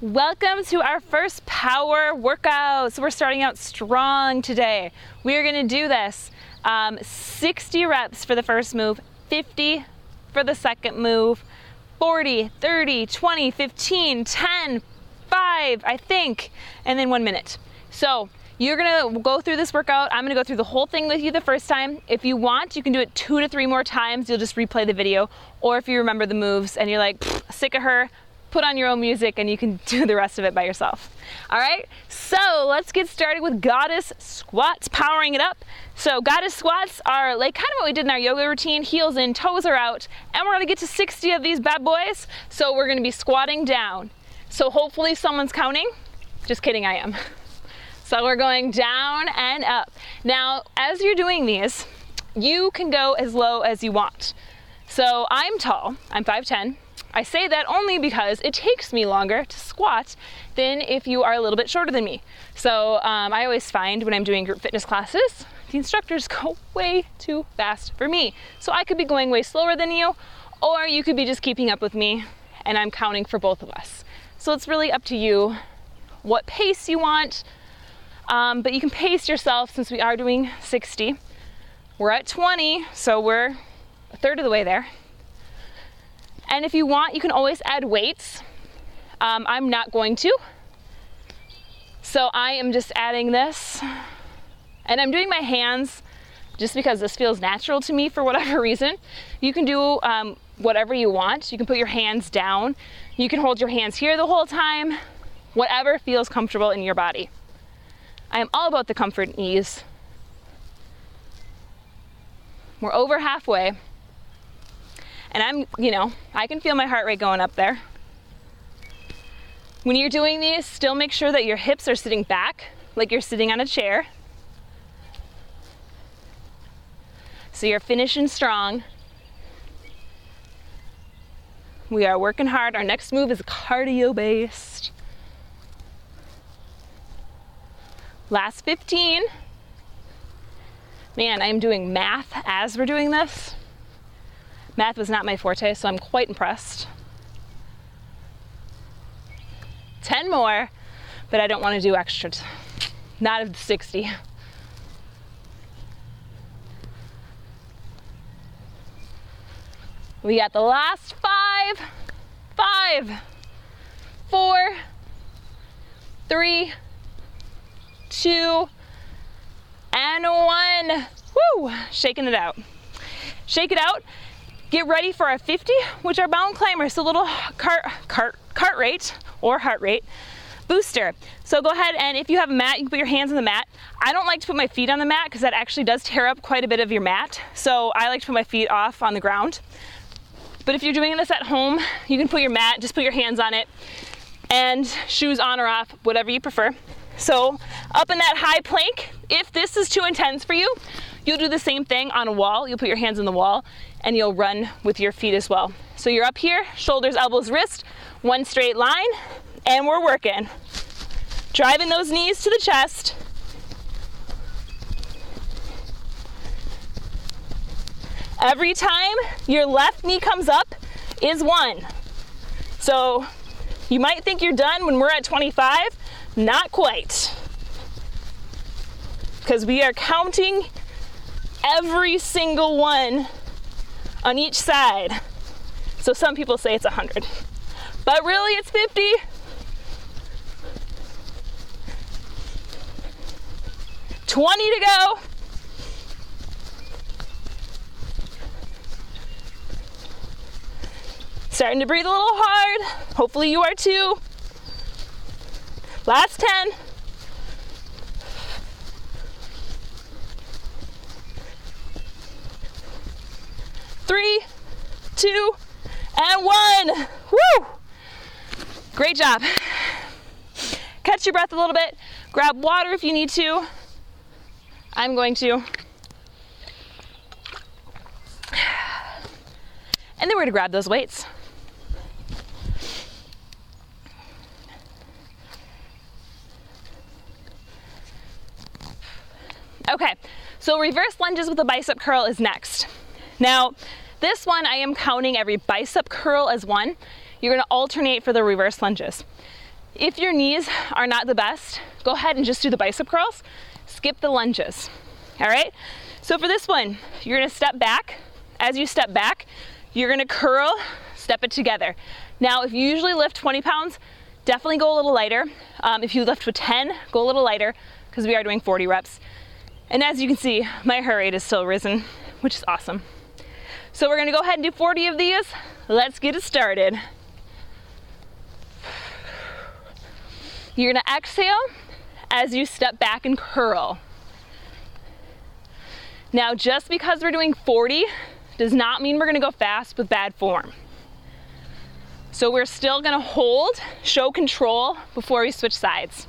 Welcome to our first power workout. So we're starting out strong today. We are going to do this 60 reps for the first move, 50 for the second move, 40, 30, 20, 15, 10, 5, I think, and then 1 minute. So you're gonna go through this workout. I'm gonna go through the whole thing with you the first time. If you want, you can do it 2 to 3 more times. You'll just replay the video. Or if you remember the moves and you're like, sick of her, put on your own music and you can do the rest of it by yourself. All right, so let's get started with goddess squats, powering it up. So goddess squats are like kind of what we did in our yoga routine, heels in, toes are out, and we're gonna get to 60 of these bad boys. So we're gonna be squatting down. So hopefully someone's counting. Just kidding, I am. So we're going down and up. Now, as you're doing these, you can go as low as you want. So I'm tall, I'm 5'10". I say that only because it takes me longer to squat than if you are a little bit shorter than me. So I always find when I'm doing group fitness classes, the instructors go way too fast for me. So I could be going way slower than you, or you could be just keeping up with me and I'm counting for both of us. So it's really up to you what pace you want, but you can pace yourself since we are doing 60. We're at 20, so we're a third of the way there. And if you want, you can always add weights. I'm not going to. So I am just adding this. And I'm doing my hands just because this feels natural to me for whatever reason. You can do whatever you want. You can put your hands down. You can hold your hands here the whole time. Whatever feels comfortable in your body. I am all about the comfort and ease. We're over halfway. And I can feel my heart rate going up there. When you're doing these, still make sure that your hips are sitting back, like you're sitting on a chair. So you're finishing strong. We are working hard. Our next move is cardio-based. Last 15. Man, I am doing math as we're doing this. Math was not my forte, so I'm quite impressed. 10 more, but I don't want to do extra. Not of the 60. We got the last 5, 5, 4, 3, 2, and 1. Woo! Shaking it out. Shake it out. Get ready for our 50, which are bound climbers, so little cart rate or heart rate booster. So go ahead, and if you have a mat, you can put your hands on the mat. I don't like to put my feet on the mat because that actually does tear up quite a bit of your mat. So I like to put my feet off on the ground. But if you're doing this at home, you can put your mat, just put your hands on it, and shoes on or off, whatever you prefer. So up in that high plank, if this is too intense for you, you'll do the same thing on a wall. You'll put your hands on the wall and you'll run with your feet as well. So you're up here, shoulders, elbows, wrist, one straight line, and we're working. Driving those knees to the chest. Every time your left knee comes up is 1. So you might think you're done when we're at 25. Not quite. Because we are counting every single one on each side. So some people say it's 100. But really it's 50. $20 to go. Starting to breathe a little hard. Hopefully you are too. Last 10. Three, 2, and 1. Woo! Great job. Catch your breath a little bit. Grab water if you need to. I'm going to. And then we're going to grab those weights. Okay, so reverse lunges with a bicep curl is next. Now, this one I am counting every bicep curl as one. You're gonna alternate for the reverse lunges. If your knees are not the best, go ahead and just do the bicep curls. Skip the lunges, all right? So for this one, you're gonna step back. As you step back, you're gonna curl, step it together. Now, if you usually lift 20 pounds, definitely go a little lighter. If you lift with 10, go a little lighter, because we are doing 40 reps. And as you can see, my heart rate is still risen, which is awesome. So we're gonna go ahead and do 40 of these. Let's get it started. You're gonna exhale as you step back and curl. Now, just because we're doing 40 does not mean we're gonna go fast with bad form. So we're still gonna hold, show control before we switch sides.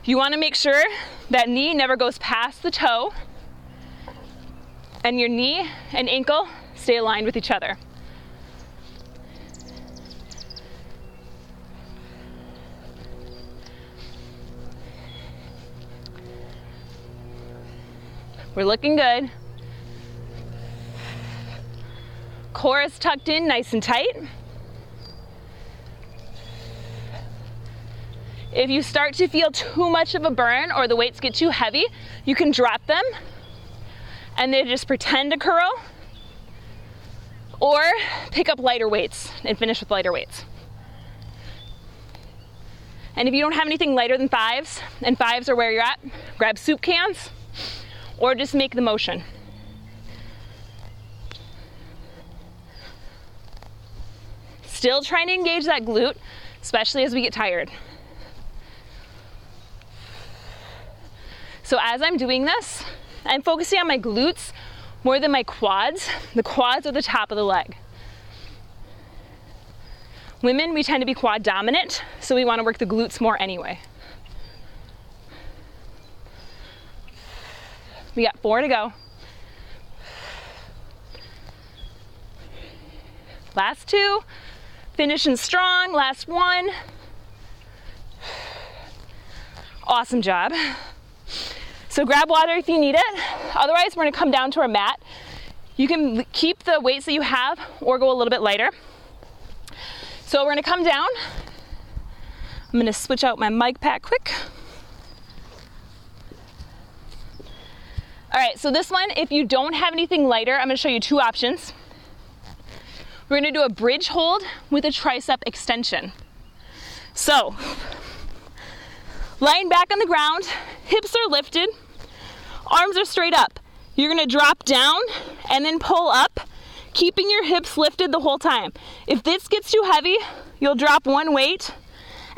You wanna make sure that knee never goes past the toe and your knee and ankle stay aligned with each other. We're looking good. Core is tucked in nice and tight. If you start to feel too much of a burn or the weights get too heavy, you can drop them and then just pretend to curl, or pick up lighter weights and finish with lighter weights. And if you don't have anything lighter than 5s, and 5s are where you're at, grab soup cans or just make the motion. Still trying to engage that glute, especially as we get tired. So as I'm doing this, I'm focusing on my glutes more than my quads. The quads are the top of the leg. Women, we tend to be quad dominant, so we want to work the glutes more anyway. We got 4 to go. Last 2, finishing strong, last 1. Awesome job. So grab water if you need it. Otherwise, we're gonna come down to our mat. You can keep the weights that you have or go a little bit lighter. So we're gonna come down. I'm gonna switch out my mic pack quick. All right, so this one, if you don't have anything lighter, I'm gonna show you 2 options. We're gonna do a bridge hold with a tricep extension. So, lying back on the ground, hips are lifted, arms are straight up. You're gonna drop down and then pull up, keeping your hips lifted the whole time. If this gets too heavy, you'll drop one weight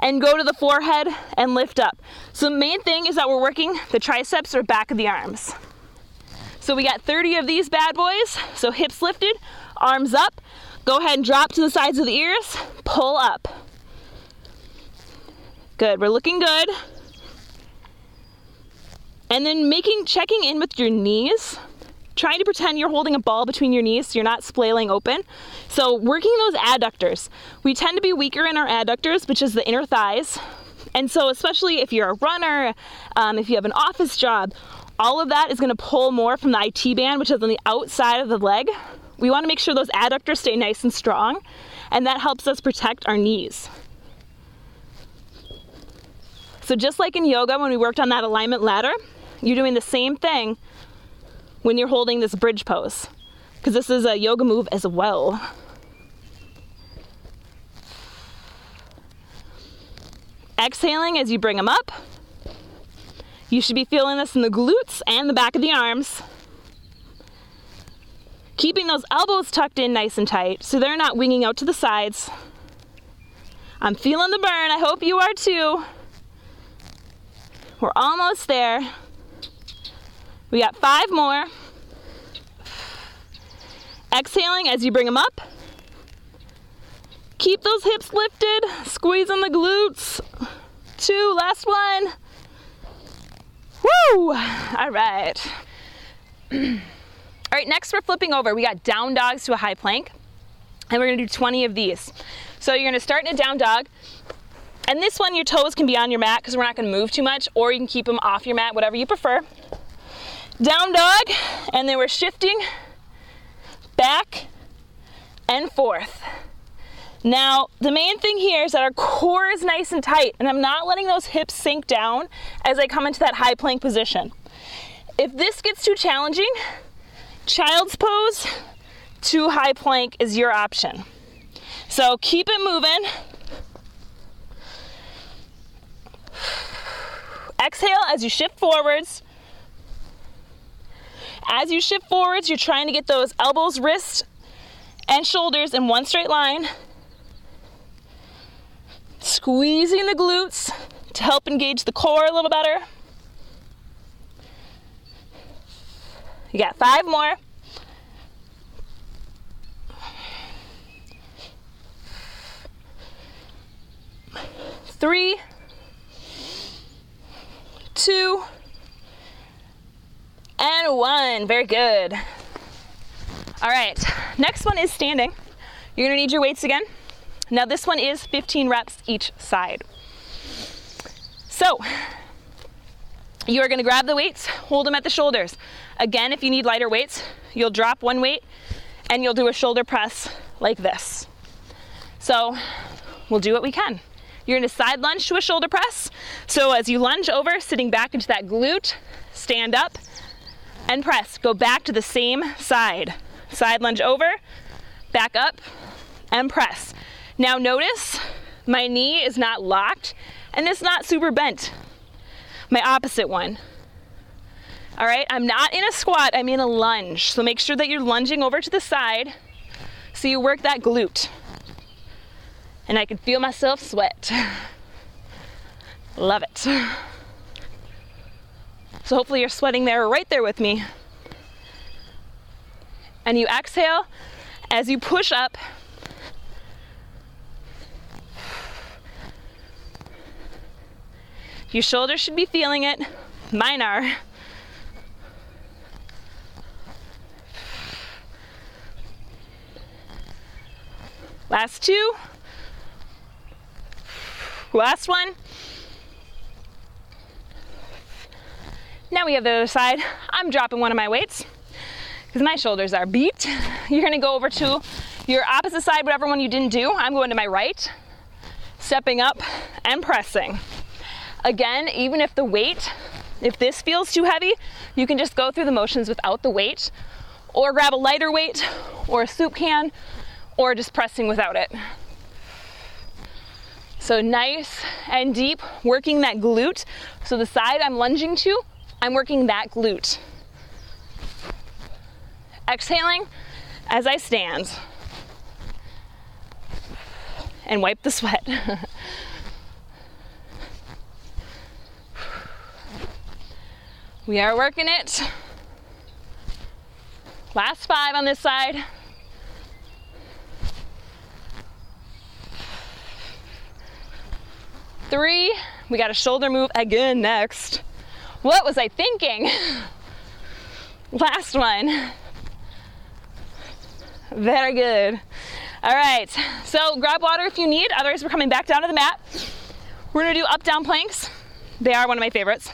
and go to the forehead and lift up. So the main thing is that we're working the triceps or back of the arms. So we got 30 of these bad boys. So hips lifted, arms up. Go ahead and drop to the sides of the ears, pull up. Good, we're looking good. And then checking in with your knees. Trying to pretend you're holding a ball between your knees so you're not splaining open. So working those adductors. We tend to be weaker in our adductors, which is the inner thighs. And so especially if you're a runner, if you have an office job, all of that is gonna pull more from the IT band, which is on the outside of the leg. We wanna make sure those adductors stay nice and strong, and that helps us protect our knees. So just like in yoga, when we worked on that alignment ladder, you're doing the same thing when you're holding this bridge pose, because this is a yoga move as well. Exhaling as you bring them up. You should be feeling this in the glutes and the back of the arms. Keeping those elbows tucked in nice and tight so they're not winging out to the sides. I'm feeling the burn. I hope you are too. We're almost there. We got 5 more. Exhaling as you bring them up. Keep those hips lifted, squeezing the glutes. 2, last one. Woo! All right. All right, next we're flipping over. We got down dogs to a high plank, and we're gonna do 20 of these. So you're gonna start in a down dog, and this one your toes can be on your mat because we're not gonna move too much, or you can keep them off your mat, whatever you prefer. Down dog, and then we're shifting back and forth. Now, the main thing here is that our core is nice and tight, and I'm not letting those hips sink down as I come into that high plank position. If this gets too challenging, child's pose to high plank is your option. So keep it moving. Exhale as you shift forwards. As you shift forwards, you're trying to get those elbows, wrists, and shoulders in one straight line. Squeezing the glutes to help engage the core a little better. You got 5 more. 3, 2, and 1. Very good. All right, next one is standing. You're gonna need your weights again. Now this one is 15 reps each side. So you are gonna grab the weights, hold them at the shoulders. Again, if you need lighter weights, you'll drop one weight and you'll do a shoulder press like this. So we'll do what we can. You're gonna side lunge to a shoulder press. So as you lunge over, sitting back into that glute, stand up and press. Go back to the same side. Side lunge over, back up, and press. Now notice my knee is not locked and it's not super bent. My opposite one. All right, I'm not in a squat, I'm in a lunge. So make sure that you're lunging over to the side so you work that glute. And I can feel myself sweat. Love it. So hopefully you're sweating there, right there with me. And you exhale as you push up. Your shoulders should be feeling it. Mine are. Last 2. Last one. Now we have the other side. I'm dropping one of my weights because my shoulders are beat. You're gonna go over to your opposite side, whatever one you didn't do. I'm going to my right, stepping up and pressing. Again, even if the weight, if this feels too heavy, you can just go through the motions without the weight, or grab a lighter weight, or a soup can, or just pressing without it. So nice and deep, working that glute. So the side I'm lunging to, I'm working that glute. Exhaling as I stand. And wipe the sweat. We are working it. Last 5 on this side. Three. We got a shoulder move again next. What was I thinking? Last one. Very good. All right, so grab water if you need, otherwise we're coming back down to the mat. We're gonna do up-down planks. They are one of my favorites.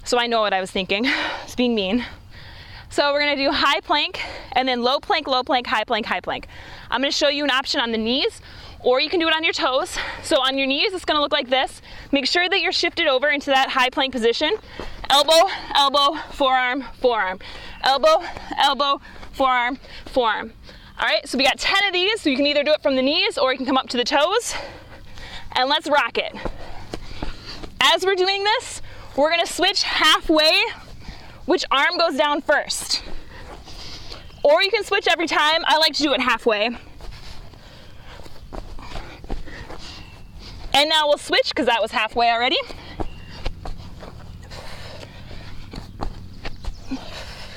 So I know what I was thinking. It's being mean. So we're gonna do high plank, and then low plank, high plank, high plank. I'm gonna show you an option on the knees, or you can do it on your toes. So on your knees, it's gonna look like this. Make sure that you're shifted over into that high plank position. Elbow, elbow, forearm, forearm. Elbow, elbow, forearm, forearm. All right, so we got 10 of these, so you can either do it from the knees or you can come up to the toes. And let's rock it. As we're doing this, we're gonna switch halfway, which arm goes down first. Or you can switch every time. I like to do it halfway. And now we'll switch, because that was halfway already.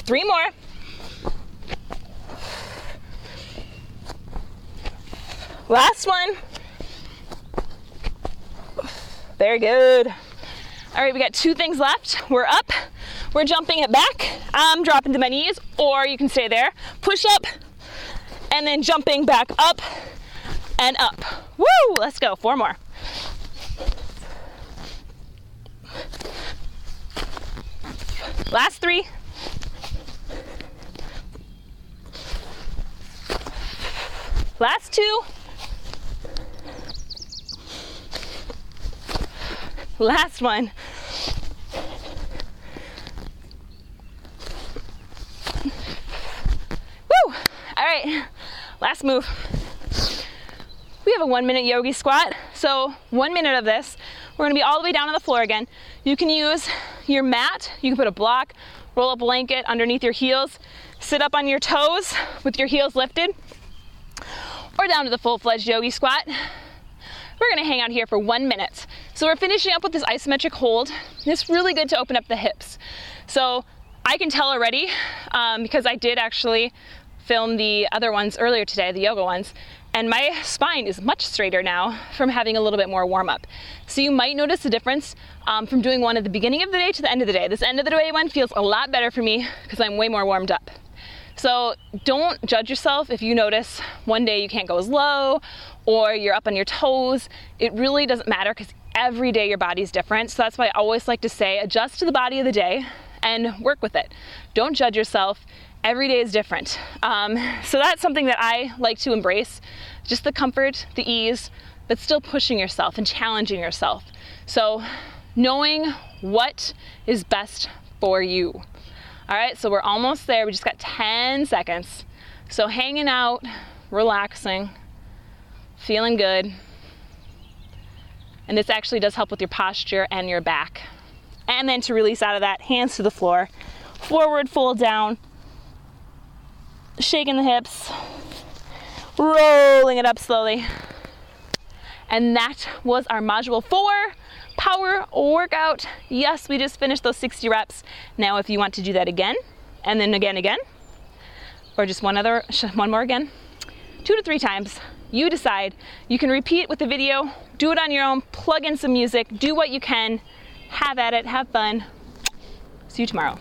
Three more. Last one. Very good. All right, we got 2 things left. We're up, we're jumping it back. I'm dropping to my knees, or you can stay there. Push up, and then jumping back up and up. Woo, let's go, 4 more. Last 3. Last 2. Last one. Woo! All right, last move. We have a 1 minute yogi squat. So 1 minute of this, we're gonna be all the way down on the floor again. You can use your mat, you can put a block, roll a blanket underneath your heels, sit up on your toes with your heels lifted, or down to the full-fledged yogi squat. We're gonna hang out here for 1 minute. So we're finishing up with this isometric hold. It's really good to open up the hips. So I can tell already, because I did actually film the other ones earlier today, the yoga ones, and my spine is much straighter now from having a little bit more warm up. So you might notice a difference from doing one at the beginning of the day to the end of the day. This end of the day one feels a lot better for me because I'm way more warmed up. So don't judge yourself if you notice one day you can't go as low or you're up on your toes. It really doesn't matter because every day your body's different. So that's why I always like to say adjust to the body of the day and work with it. Don't judge yourself. Every day is different. So that's something that I like to embrace, just the comfort, the ease, but still pushing yourself and challenging yourself. So knowing what is best for you. All right, so we're almost there. We just got 10 seconds. So hanging out, relaxing, feeling good. And this actually does help with your posture and your back. And then to release out of that, hands to the floor, forward fold down, shaking the hips, rolling it up slowly. And that was our module 4 power workout. Yes, we just finished those 60 reps. Now if you want to do that again, and then again, or just one more again, 2 to 3 times, you decide. You can repeat with the video, do it on your own, plug in some music, do what you can, have at it, have fun. See you tomorrow.